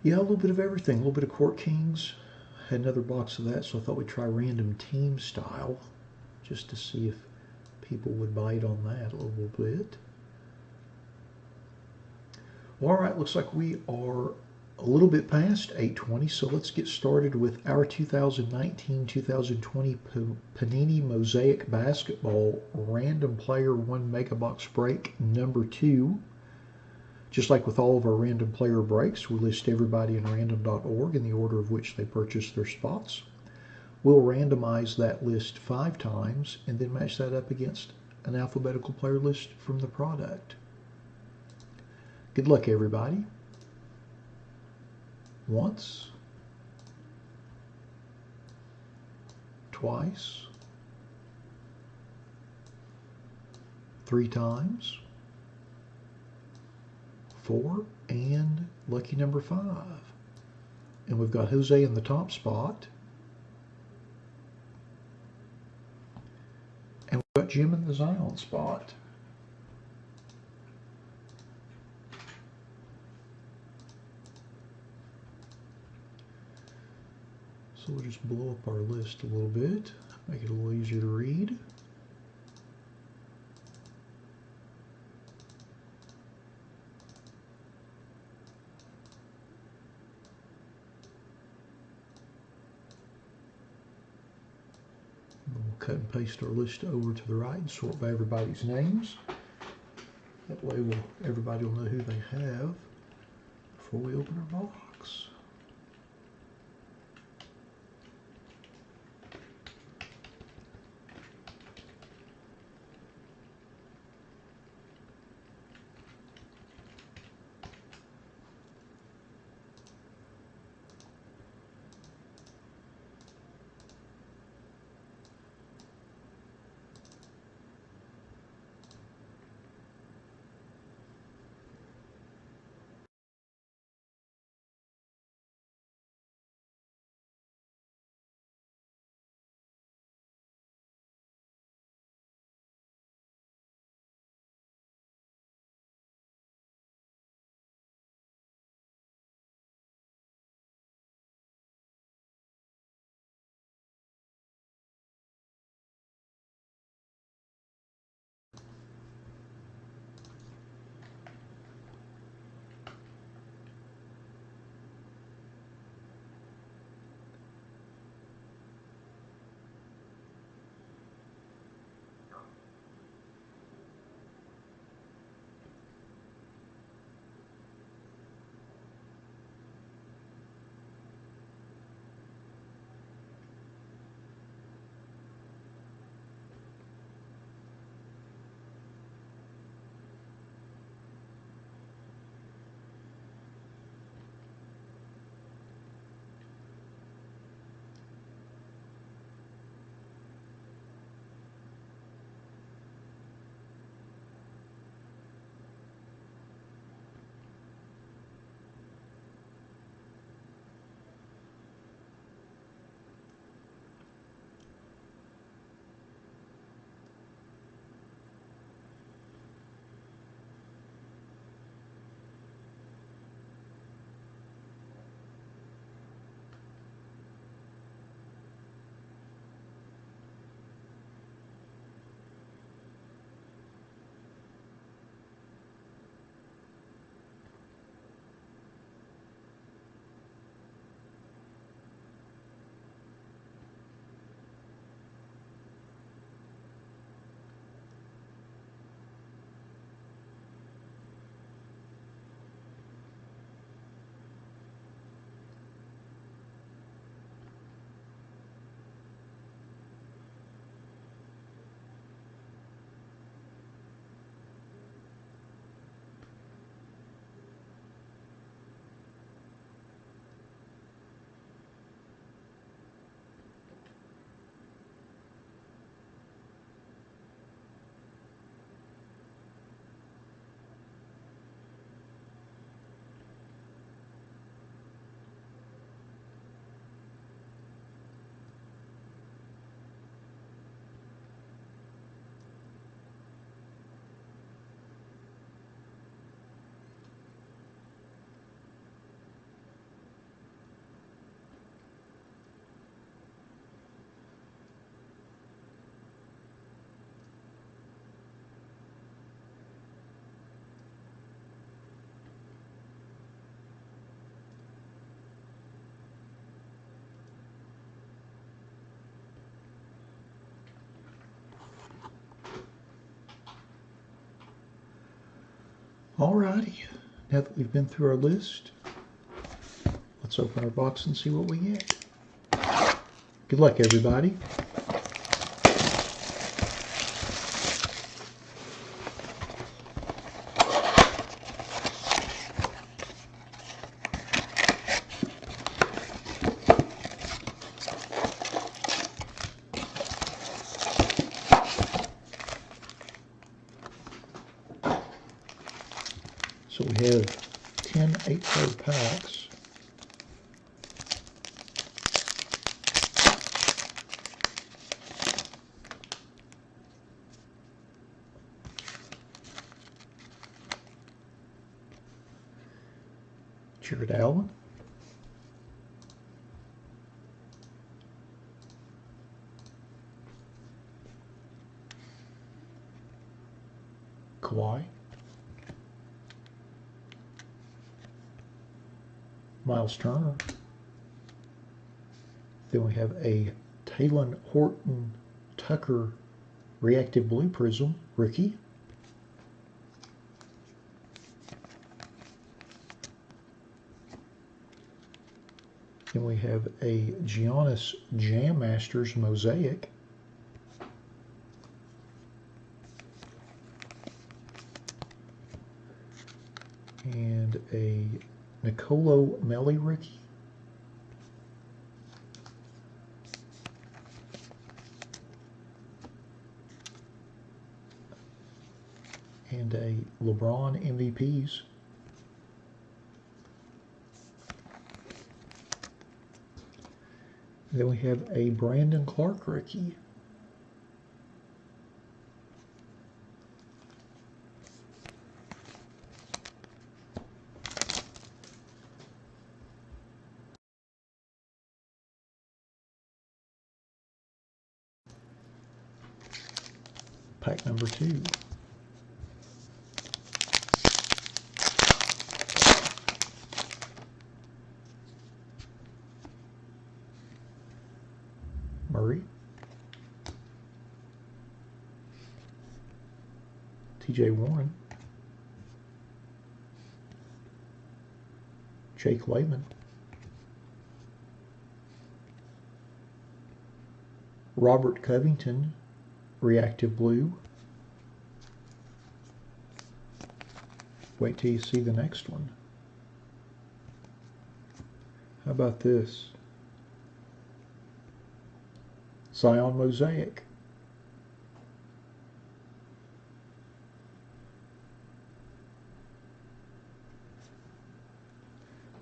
Yeah, a little bit of everything. A little bit of Court Kings. Had another box of that, so I thought we'd try random team style just to see if people would bite on that a little bit. Well, all right, looks like we are a little bit past 8:20, so let's get started with our 2019-2020 Panini Mosaic Basketball Random Player 1 Mega Box Break number 2. Just like with all of our random player breaks, we list everybody in random.org in the order of which they purchased their spots. We'll randomize that list 5 times and then match that up against an alphabetical player list from the product. Good luck, everybody. Once, twice, 3 times, 4, and lucky number 5. And we've got Jose in the top spot. And we've got Jim in the Zion spot. So we'll just blow up our list a little bit, make it a little easier to read. We'll cut and paste our list over to the right and sort by everybody's names. That way everybody will know who they have before we open our box. Alrighty, now that we've been through our list, let's open our box and see what we get. Good luck, everybody. So we have 10 8-card packs. Jared Allen. Kawhi. Miles Turner. Then we have a Talon Horton Tucker Reactive Blue Prism rookie. Then we have a Giannis Jam Masters Mosaic. And a Nicolo Melli rookie. And a LeBron MVPs. Then we have a Brandon Clark rookie. Pack number 2. Murray. TJ Warren. Jake Layman. Robert Covington, Reactive Blue. Wait till you see the next one. How about this? Zion Mosaic.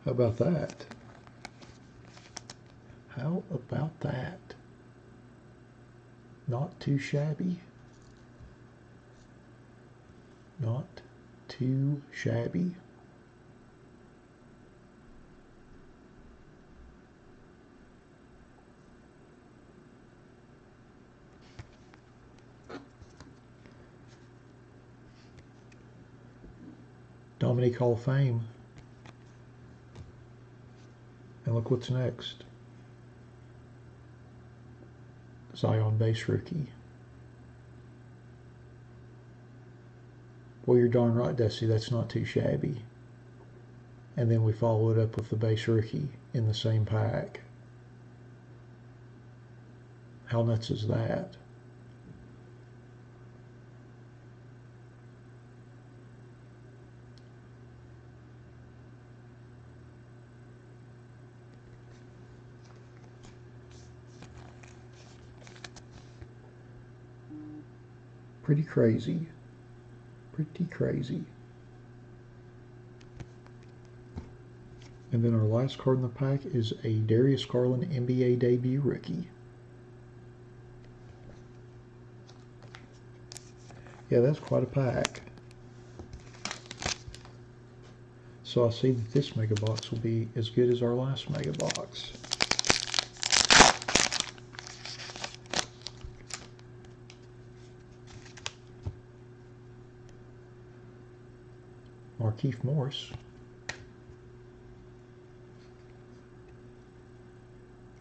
How about that? How about that? Not too shabby. Not too shabby. Dominique Hall of Fame. And look what's next. Zion base rookie. Well, you're darn right, Dusty, that's not too shabby. And then we follow it up with the base rookie in the same pack. How nuts is that? Pretty crazy. Pretty crazy. And then our last card in the pack is a Darius Garland NBA debut rookie. Yeah, that's quite a pack. So I see that this mega box will be as good as our last mega box. Markieff Morris.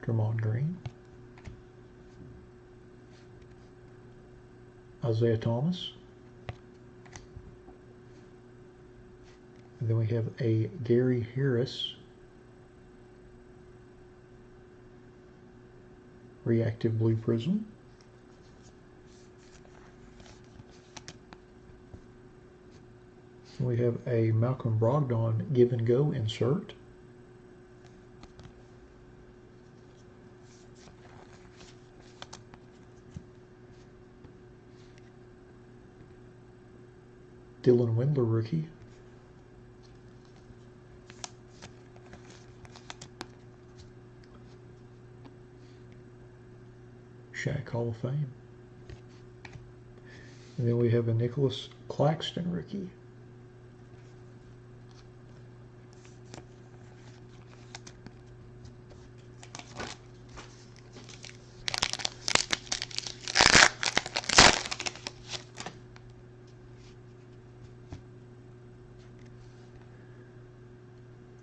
Draymond Green. Isaiah Thomas. And then we have a Gary Harris reactive blue prism. We have a Malcolm Brogdon give and go insert. Dylan Windler rookie. Shaq Hall of Fame. And then we have a Nicholas Claxton rookie.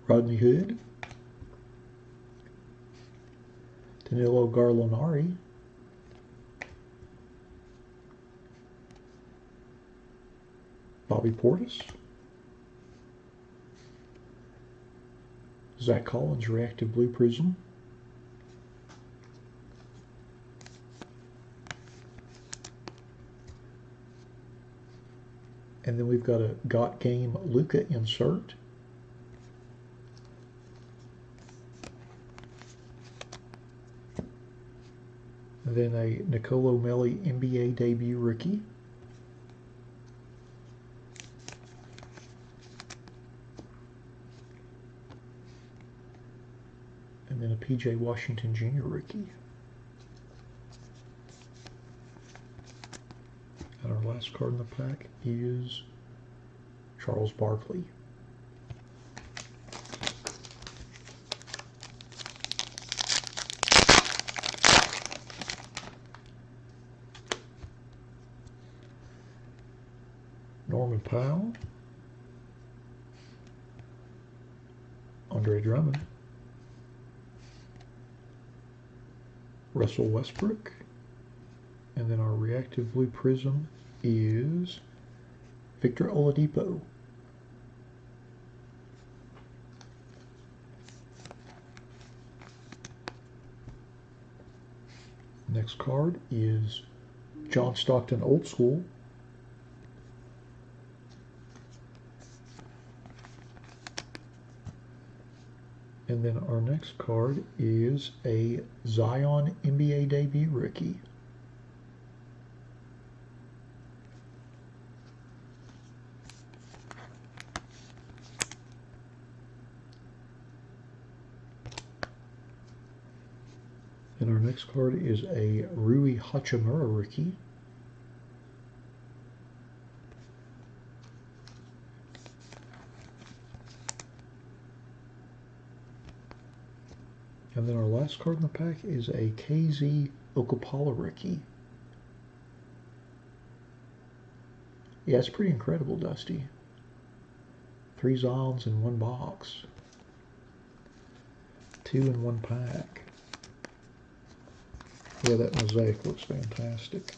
Rodney Hood, Danilo Gallinari, Bobby Portis, Zach Collins reactive blue prism, and then we've got a Got Game Luka insert. And then a Nicolo Melli NBA debut rookie. And then a PJ Washington Jr. rookie. And our last card in the pack is Charles Barkley. Norman Powell, Andre Drummond, Russell Westbrook, and then our reactive blue prism is Victor Oladipo. Next card is John Stockton Old School. And then our next card is a Zion NBA debut rookie. And our next card is a Rui Hachimura rookie. And then our last card in the pack is a KZ Okapala rookie. Yeah, it's pretty incredible, Dusty. 3 Zions in one box. 2 in one pack. Yeah, that mosaic looks fantastic.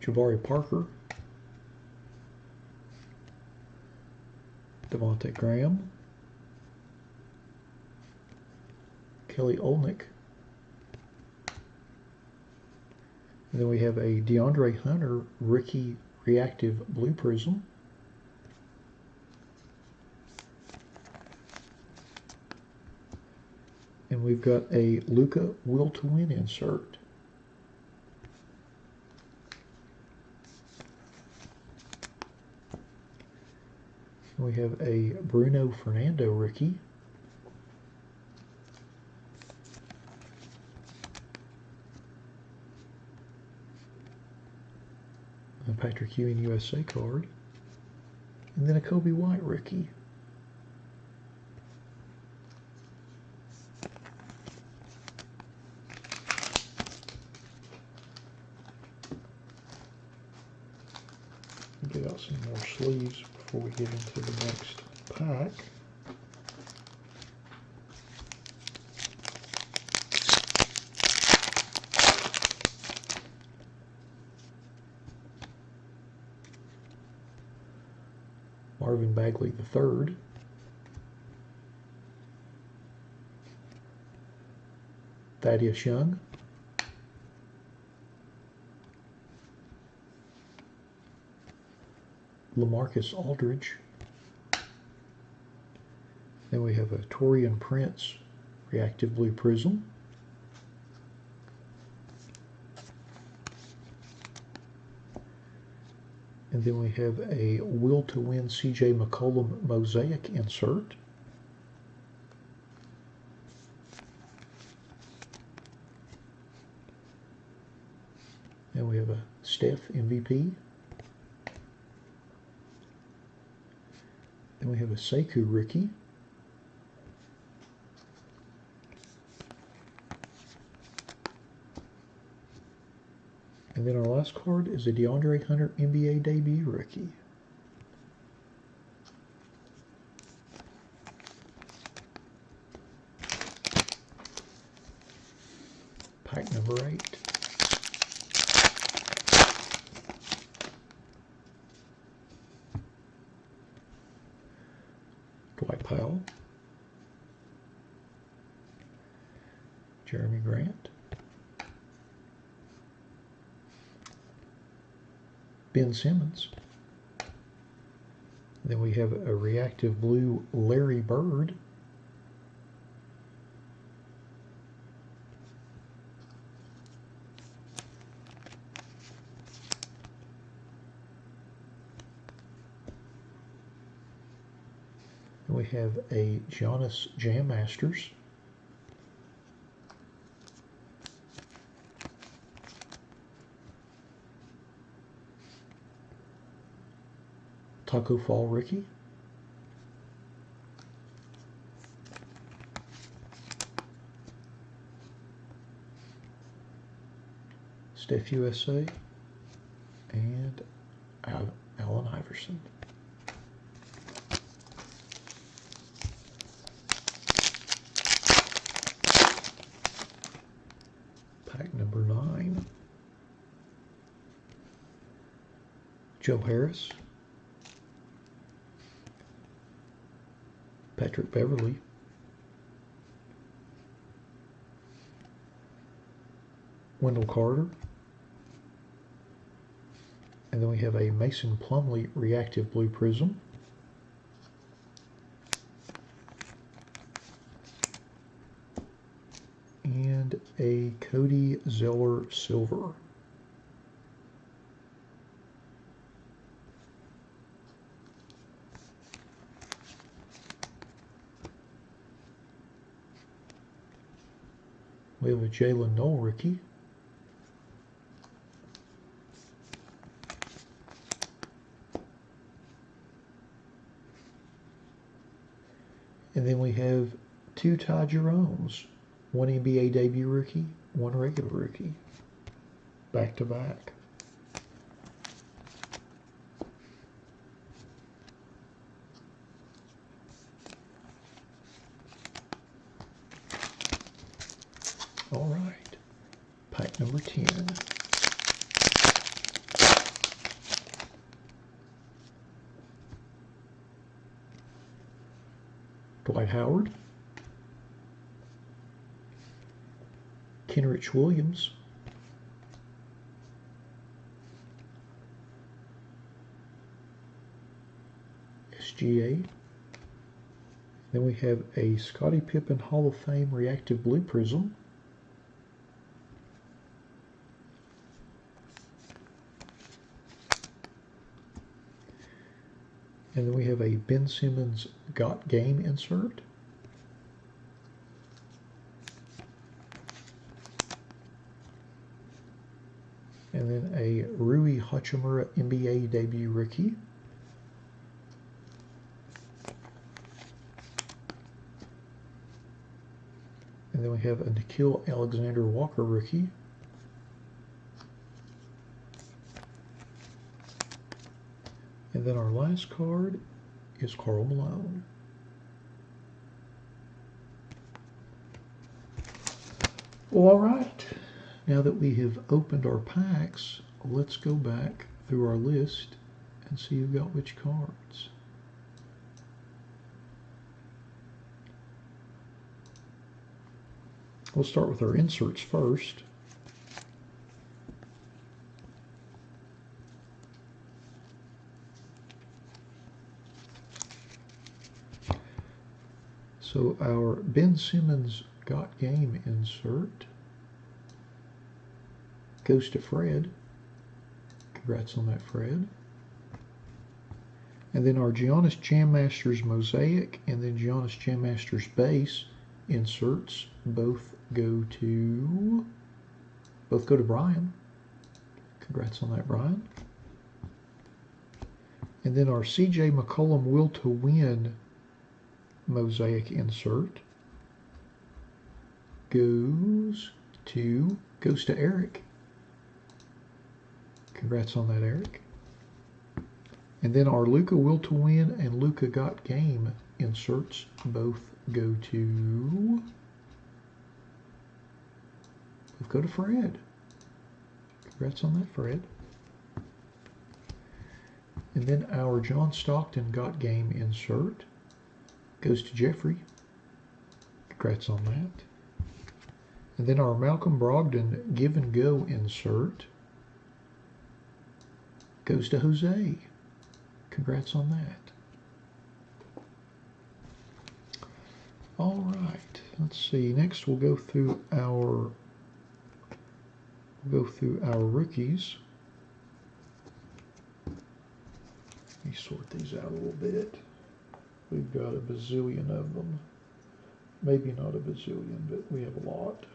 Jabari Parker, Devontae Graham, Kelly Olynyk, and then we have a DeAndre Hunter rookie reactive blue prism, and we've got a Luka Will to Win insert. We have a Bruno Fernando rookie. A Patrick Ewing USA card. And then a Kobe White rookie. Get out some more sleeves before we get into the next pack. Marvin Bagley III. Thaddeus Young. LaMarcus Aldridge. Then we have a Taurean Prince Reactive Blue Prism. And then we have a Will to Win CJ McCollum Mosaic insert. And we have a Steph MVP. Then we have a Sekou rookie. And then our last card is a DeAndre Hunter NBA debut rookie. Pack number 8. Dwight Powell. Jeremy Grant. Ben Simmons. Then we have a reactive blue Larry Bird. And we have a Giannis Jam Masters. Taco Fall rookie. Steph USA. And Allen Iverson. Pack number 9. Joe Harris. Patrick Beverly. Wendell Carter. And then we have a Mason Plumlee Reactive Blue Prism. And a Cody Zeller Silver. We have a Jalen Noel rookie. And then we have 2 Ty Jeromes. 1 NBA debut rookie, 1 regular rookie. Back to back. All right, pack number 10. Dwight Howard. Kenrich Williams. SGA. Then we have a Scottie Pippen Hall of Fame Reactive Blue Prism. And then we have a Ben Simmons Got Game insert. And then a Rui Hachimura NBA debut rookie. And then we have a Nickeil Alexander Walker rookie. And then our last card is Karl Malone. Well, all right. Now that we have opened our packs, let's go back through our list and see who got which cards. We'll start with our inserts first. So our Ben Simmons Got Game insert goes to Fred. Congrats on that, Fred. And then our Giannis Jam Masters Mosaic and then Giannis Jam Masters Base inserts both go to Brian. Congrats on that, Brian. And then our CJ McCollum Will to Win Mosaic insert goes to Eric. Congrats on that, Eric. And then our Luka Will to Win and Luka Got Game inserts both go to Fred. Congrats on that, Fred. And then our John Stockton Got Game insert goes to Jeffrey. Congrats on that. And then our Malcolm Brogdon Give and Go insert goes to Jose. Congrats on that. All right, let's see. Next we'll go through our rookies. Let me sort these out a little bit. We've got a bazillion of them. Maybe not a bazillion, but we have a lot.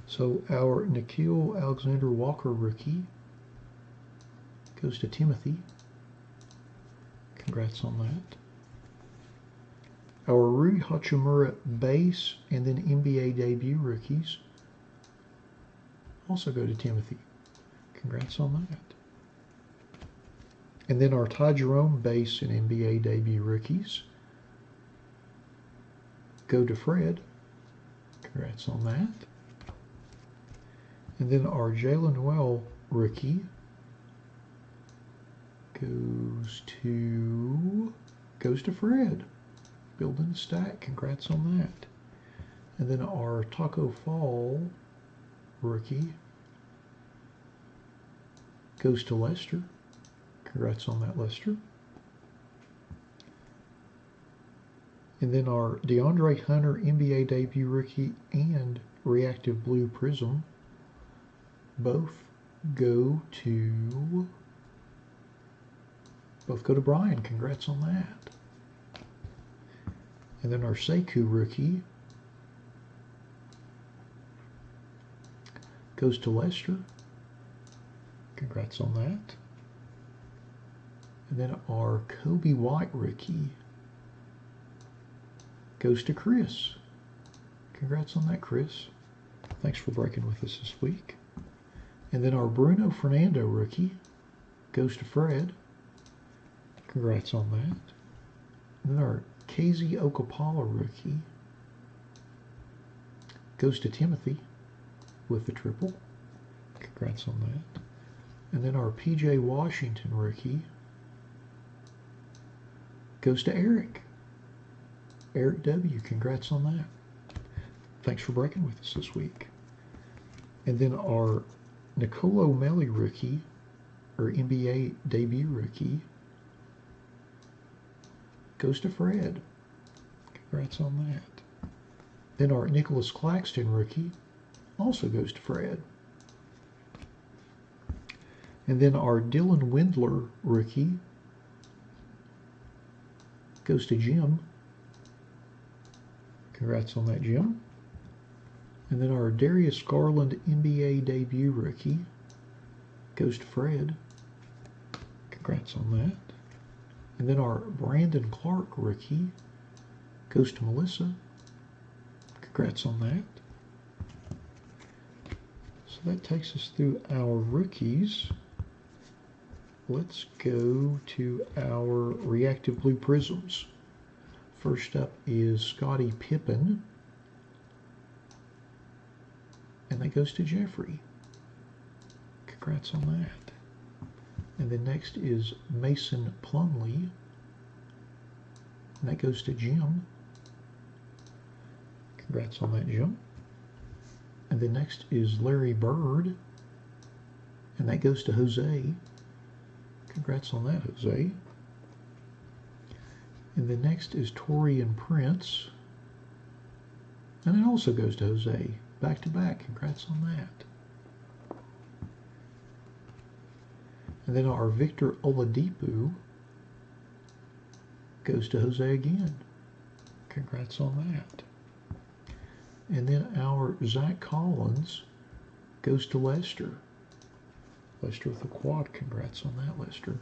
So our Nickeil Alexander Walker rookie goes to Timothy. Congrats on that. Our Rui Hachimura base and then NBA debut rookies also go to Timothy. Congrats on that. And then our Ty Jerome base and NBA debut rookies go to Fred. Congrats on that. And then our Jalen Noel rookie goes to Fred. Building a stack. Congrats on that. And then our Taco Fall rookie goes to Lester. Congrats on that, Lester. And then our DeAndre Hunter NBA debut rookie and Reactive Blue Prism both go to Brian. Congrats on that. And then our Sekou rookie goes to Lester. Congrats on that. And then our Kobe White rookie goes to Chris. Congrats on that, Chris. Thanks for breaking with us this week. And then our Bruno Fernando rookie goes to Fred. Congrats on that. And then our KZ Okapala rookie goes to Timothy with the triple. Congrats on that. And then our PJ Washington rookie goes to Eric. Eric W. Congrats on that. Thanks for breaking with us this week. And then our Nicolo Melli rookie, or NBA debut rookie, goes to Fred. Congrats on that. Then our Nicholas Claxton rookie also goes to Fred. And then our Dylan Windler rookie goes to Jim. Congrats on that, Jim. And then our Darius Garland NBA debut rookie goes to Fred. Congrats on that. And then our Brandon Clark rookie goes to Melissa. Congrats on that. So that takes us through our rookies. Let's go to our Reactive Blue Prisms. First up is Scottie Pippen. And that goes to Jeffrey. Congrats on that. And then next is Mason Plumley. And that goes to Jim. Congrats on that, Jim. And then next is Larry Bird. And that goes to Jose. Congrats on that, Jose. And then next is Tori and Prince. And it also goes to Jose. Back to back. Congrats on that. And then our Victor Oladipo goes to Jose again. Congrats on that. And then our Zach Collins goes to Lester. Lester with a quad. Congrats on that, Lester.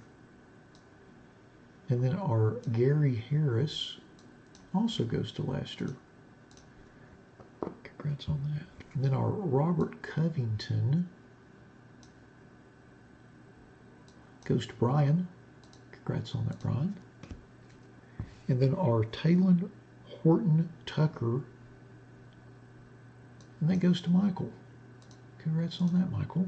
And then our Gary Harris also goes to Lester. Congrats on that. And then our Robert Covington goes to Brian. Congrats on that, Brian. And then our Talon Horton Tucker, and that goes to Michael. Congrats on that, Michael.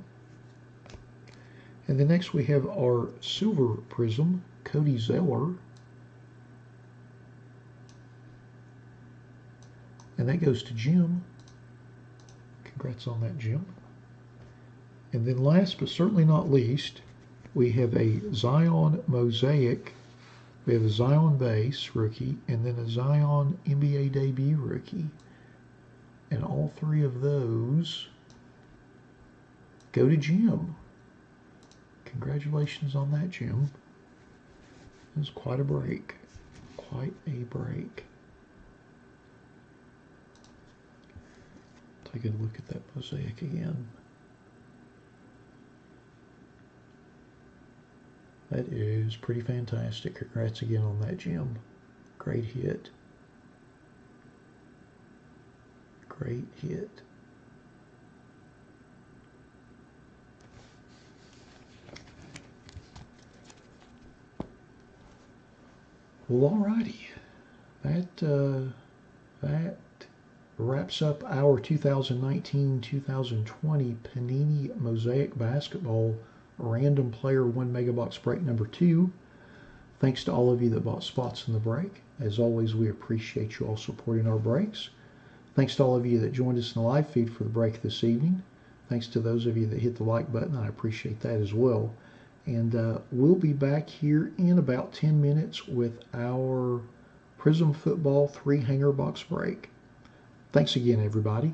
And then next we have our Silver Prism, Cody Zeller. And that goes to Jim. Congrats on that, Jim. And then last but certainly not least, we have a Zion Mosaic. We have a Zion base rookie and then a Zion NBA debut rookie. And all three of those go to Jim. Congratulations on that, Jim. It was quite a break. Quite a break. Take a look at that mosaic again. That is pretty fantastic. Congrats again on that, Jim. Great hit. Great hit. Well, alrighty. That wraps up our 2019-2020 Panini Mosaic Basketball Random Player 1 Megabox Break number 2. Thanks to all of you that bought spots in the break. As always, we appreciate you all supporting our breaks. Thanks to all of you that joined us in the live feed for the break this evening. Thanks to those of you that hit the like button. I appreciate that as well. And we'll be back here in about 10 minutes with our Prism Football 3 hanger box break. Thanks again, everybody.